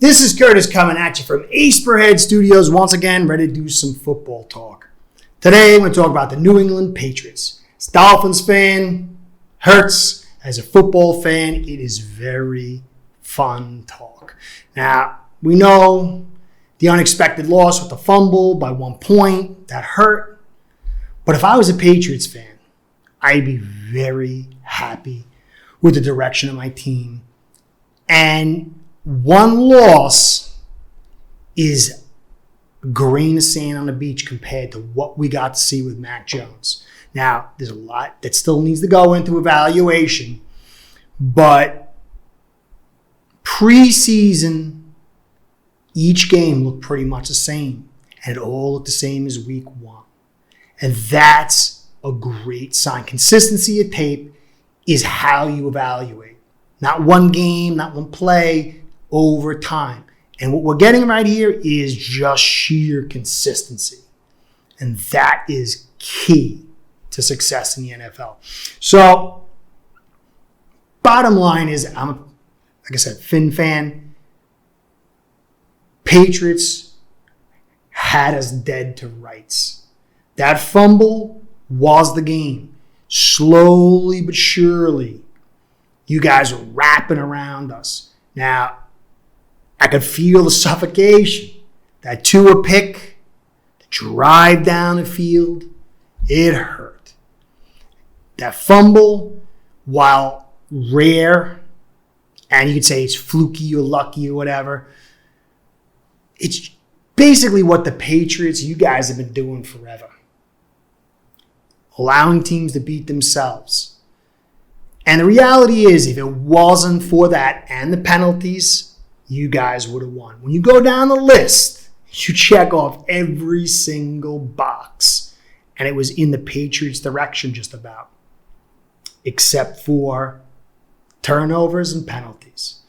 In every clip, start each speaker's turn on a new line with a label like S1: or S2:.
S1: This is Curtis coming at you from Ace Per Head Studios, once again, ready to do some football talk. Today, I'm going to talk about the New England Patriots. As a Dolphins fan, hurts. As a football fan, it is very fun talk. Now, we know the unexpected loss with the fumble by 1 point, that hurt. But if I was a Patriots fan, I'd be very happy with the direction of my team. And one loss is a grain of sand on the beach compared to what we got to see with Mac Jones. Now, there's a lot that still needs to go into evaluation, but preseason, each game looked pretty much the same, and it all looked the same as week one. And that's a great sign. Consistency of tape is how you evaluate. Not one game, not one play, over time. And what we're getting right here is just sheer consistency. And that is key to success in the NFL. So, bottom line is, I'm, like I said, Phins fan. Patriots had us dead to rights. That fumble was the game. Slowly but surely, you guys were wrapping around us. Now, I could feel the suffocation. That Tua pick, the drive down the field, it hurt. That fumble, while rare, and you could say it's fluky or lucky or whatever, it's basically what the Patriots, you guys have been doing forever. Allowing teams to beat themselves. And the reality is, if it wasn't for that and the penalties, you guys would have won. When you go down the list, you check off every single box. And it was in the Patriots' direction just about. Except for turnovers and penalties.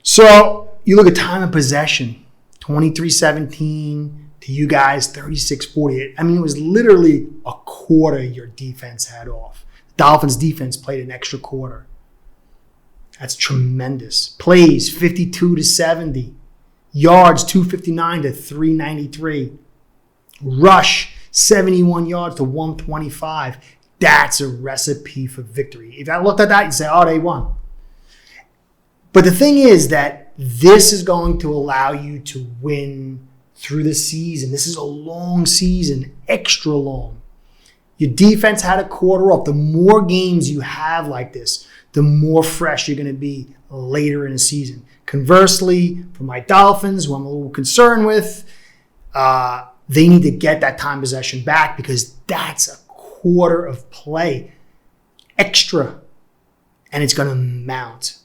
S1: So you look at time of possession. 23-17 to you guys, 36-48. I mean, it was literally a quarter your defense had off. The Dolphins' defense played an extra quarter. That's tremendous. Plays 52-70. Yards 259 to 393. Rush 71 yards to 125. That's a recipe for victory. If I looked at that, you'd say, oh, they won. But the thing is that this is going to allow you to win through the season. This is a long season, extra long. Your defense had a quarter off. The more games you have like this, the more fresh you're going to be later in the season. Conversely, for my Dolphins, who I'm a little concerned with, they need to get that time possession back because that's a quarter of play extra, and it's going to mount.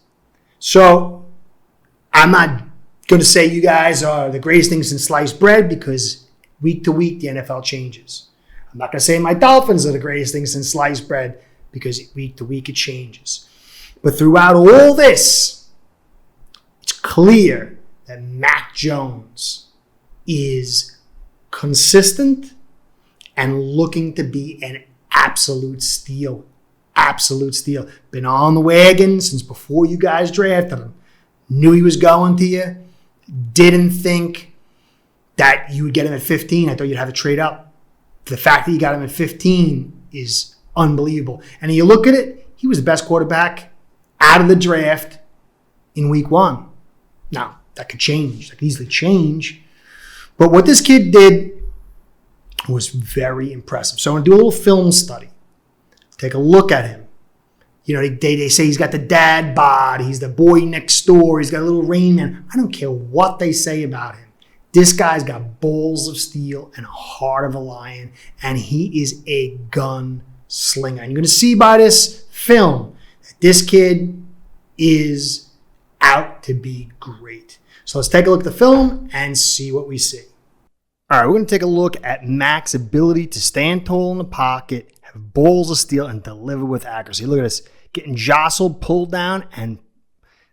S1: So I'm not going to say you guys are the greatest things since sliced bread because week to week the NFL changes. I'm not going to say my Dolphins are the greatest things since sliced bread because week to week it changes. But throughout all this, it's clear that Mac Jones is consistent and looking to be an absolute steal. Absolute steal. Been on the wagon since before you guys drafted him. Knew he was going to you. Didn't think that you would get him at 15. I thought you'd have to trade up. The fact that you got him at 15 is unbelievable. And you look at it, he was the best quarterback out of the draft in week one. Now, that could change. That could easily change. But what this kid did was very impressive. So I'm going to do a little film study. Take a look at him. You know, they say he's got the dad bod. He's the boy next door. He's got a little Rain Man. I don't care what they say about him. This guy's got balls of steel and a heart of a lion. And he is a gunslinger. And you're going to see by this film that this kid is out to be great. So let's take a look at the film and see what we see. All right, we're going to take a look at Mac's ability to stand tall in the pocket, have balls of steel, and deliver with accuracy. Look at this. Getting jostled, pulled down, and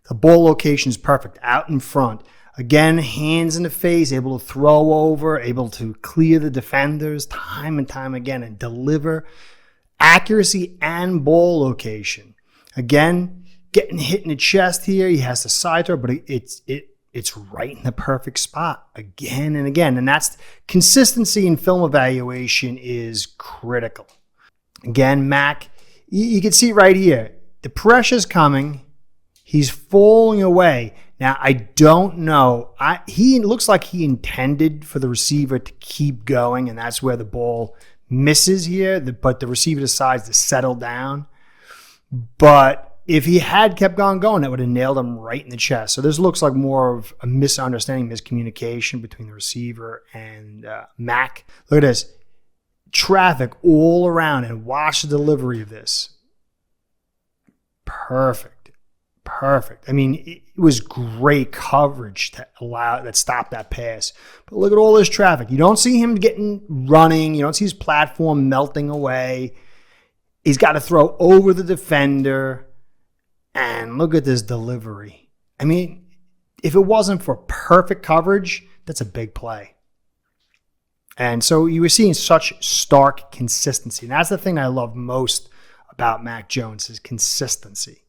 S1: the ball location is perfect. Out in front. Again, hands in the face, able to throw over, able to clear the defenders time and time again and deliver accuracy and ball location. Again, getting hit in the chest here. He has the side throw, but it it's right in the perfect spot again and again. And that's consistency in film evaluation is critical. Again, Mac, you can see right here, the pressure's coming. He's falling away. Now, I don't know. He looks like he intended for the receiver to keep going, and that's where the ball misses here, but the receiver decides to settle down. But if he had kept going, that would have nailed him right in the chest. So this looks like more of a misunderstanding, miscommunication between the receiver and Mac. Look at this. Traffic all around, and watch the delivery of this. Perfect. I mean, it was great coverage that stopped that pass. But look at all this traffic. You don't see him running. You don't see his platform melting away. He's got to throw over the defender. And look at this delivery. I mean, if it wasn't for perfect coverage, that's a big play. And so you were seeing such stark consistency. And that's the thing I love most about Mac Jones, is consistency.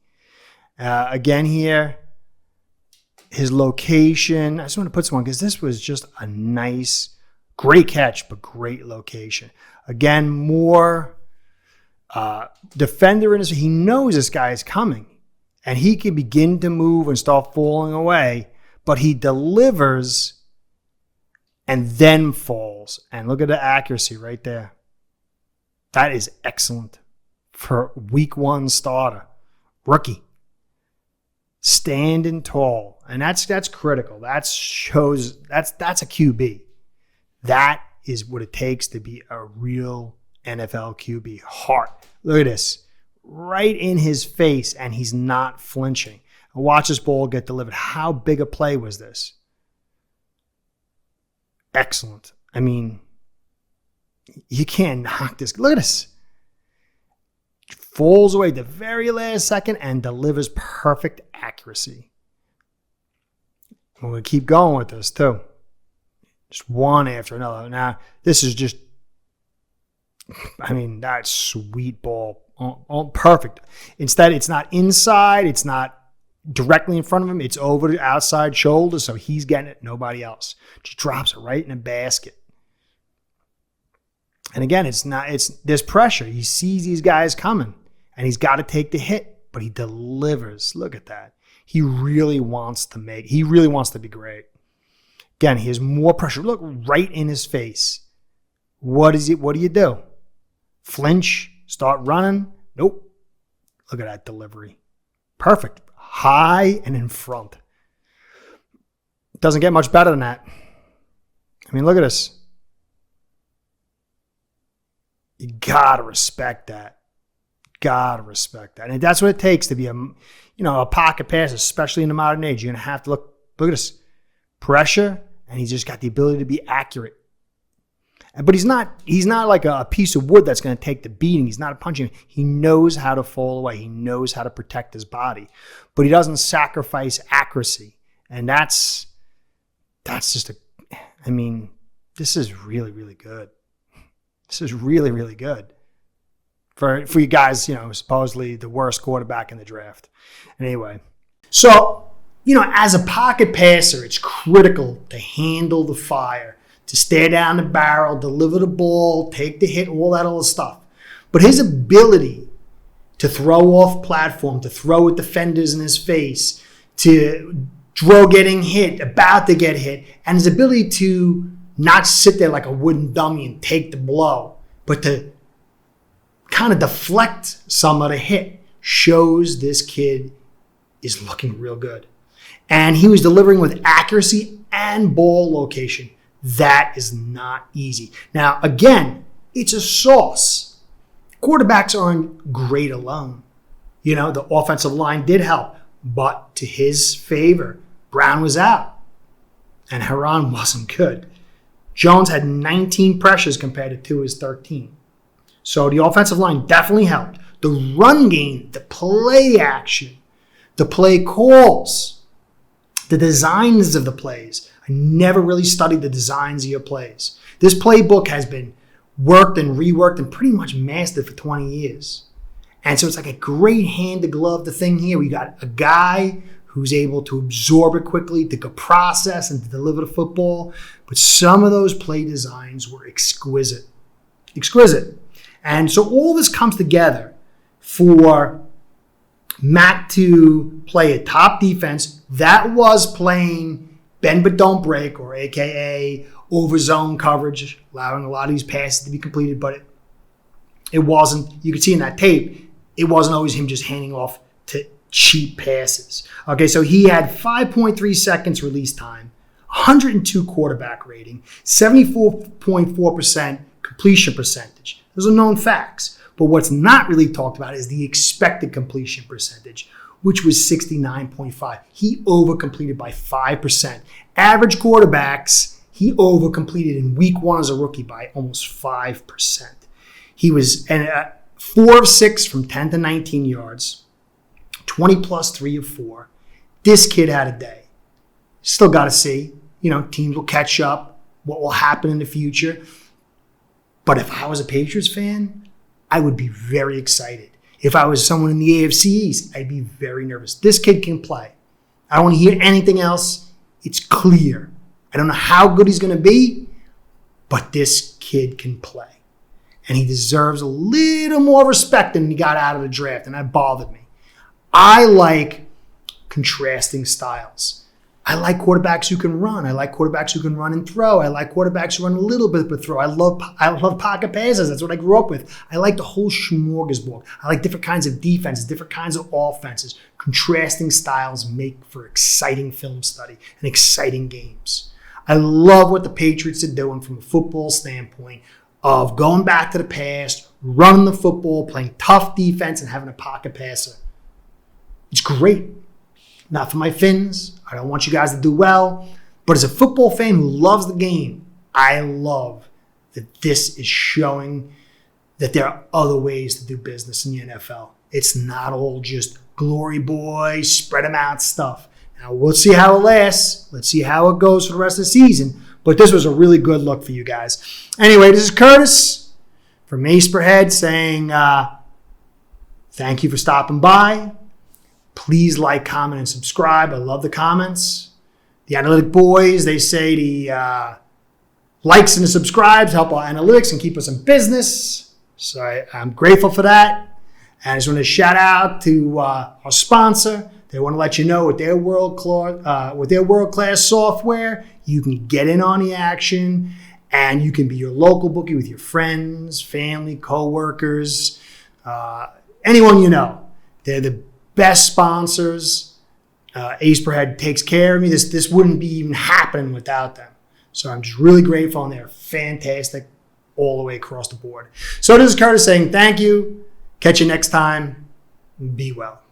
S1: Again here, his location. I just want to put some on because this was just a nice, great catch, but great location. Again, more defender in his. He knows this guy is coming. And he can begin to move and start falling away, but he delivers and then falls. And look at the accuracy right there. That is excellent for week 1 starter, rookie. Standing tall, and that's critical. That shows that's a QB. That is what it takes to be a real NFL QB. Heart. Look at this. Right in his face, and he's not flinching. And watch this ball get delivered. How big a play was this? Excellent. I mean, you can't knock this. Look at this. Falls away the very last second and delivers perfect accuracy. We're going to keep going with this too. Just one after another. Now, this is just, I mean, that's sweet ball. Perfect. Instead, it's not inside. It's not directly in front of him. It's over the outside shoulder, so he's getting it, nobody else. Just drops it right in a basket. And again, there's pressure. He sees these guys coming, and he's got to take the hit, but he delivers. Look at that. He really wants to be great. Again, he has more pressure. Look right in his face. What do you do? Flinch? Start running? Nope. Look at that delivery. Perfect. High and in front. Doesn't get much better than that. I mean, look at this. You gotta respect that. And that's what it takes to be a pocket passer, especially in the modern age. You're gonna have to look at this. Pressure, and he's just got the ability to be accurate. But he's not like a piece of wood that's going to take the beating. He's not a punching. He knows how to fall away. He knows how to protect his body. But he doesn't sacrifice accuracy. And that's just this is really, really good. This is really, really good. For you guys, supposedly the worst quarterback in the draft. Anyway. So, as a pocket passer, it's critical to handle the fire, to stare down the barrel, deliver the ball, take the hit, all that other stuff. But his ability to throw off platform, to throw at defenders in his face, to throw getting hit, about to get hit, and his ability to not sit there like a wooden dummy and take the blow, but to kind of deflect some of the hit, shows this kid is looking real good. And he was delivering with accuracy and ball location. That is not easy. Now, again, it's a sauce. Quarterbacks aren't great alone. The offensive line did help. But to his favor, Brown was out. And Haran wasn't good. Jones had 19 pressures compared to his 13. So the offensive line definitely helped. The run game, the play action, the play calls, the designs of the plays. I never really studied the designs of your plays. This playbook has been worked and reworked and pretty much mastered for 20 years. And so it's like a great hand-to-glove the thing here. We got a guy who's able to absorb it quickly, to process and to deliver the football. But some of those play designs were exquisite. Exquisite. And so all this comes together for Mac to play a top defense that was playing bend but don't break, or AKA over zone coverage, allowing a lot of these passes to be completed, but it wasn't, you could see in that tape, it wasn't always him just handing off to cheap passes. Okay, so he had 5.3 seconds release time, 102 quarterback rating, 74.4% completion percentage. Those are known facts. But what's not really talked about is the expected completion percentage, which was 69.5. He overcompleted by 5%. Average quarterbacks, he overcompleted in week 1 as a rookie by almost 5%. He was 4 of 6 from 10 to 19 yards, 20 plus 3 of 4. This kid had a day. Still got to see. Teams will catch up, what will happen in the future. But if I was a Patriots fan, I would be very excited. If I was someone in the AFC East, I'd be very nervous. This kid can play. I don't want to hear anything else. It's clear. I don't know how good he's going to be, but this kid can play. And he deserves a little more respect than he got out of the draft, and that bothered me. I like contrasting styles. I like quarterbacks who can run. I like quarterbacks who can run and throw. I like quarterbacks who run a little bit but throw. I love pocket passes. That's what I grew up with. I like the whole smorgasbord. I like different kinds of defenses, different kinds of offenses. Contrasting styles make for exciting film study and exciting games. I love what the Patriots are doing from a football standpoint of going back to the past, running the football, playing tough defense, and having a pocket passer. It's great. Not for my Phins. I don't want you guys to do well. But as a football fan who loves the game, I love that this is showing that there are other ways to do business in the NFL. It's not all just glory boys, spread them out stuff. Now, we'll see how it lasts. Let's see how it goes for the rest of the season. But this was a really good look for you guys. Anyway, this is Curtis from Ace Per Head saying thank you for stopping by. Please like, comment, and subscribe. I love the comments. The analytic boys, they say the likes and the subscribes help our analytics and keep us in business. So I'm grateful for that. And I just want to shout out to our sponsor. They want to let you know with their world-class software, you can get in on the action and you can be your local bookie with your friends, family, co-workers, anyone you know. They're the best sponsors. Ace Per Head takes care of me. This wouldn't be even happening without them. So I'm just really grateful, and they're fantastic all the way across the board. So this is Curtis saying thank you. Catch you next time. Be well.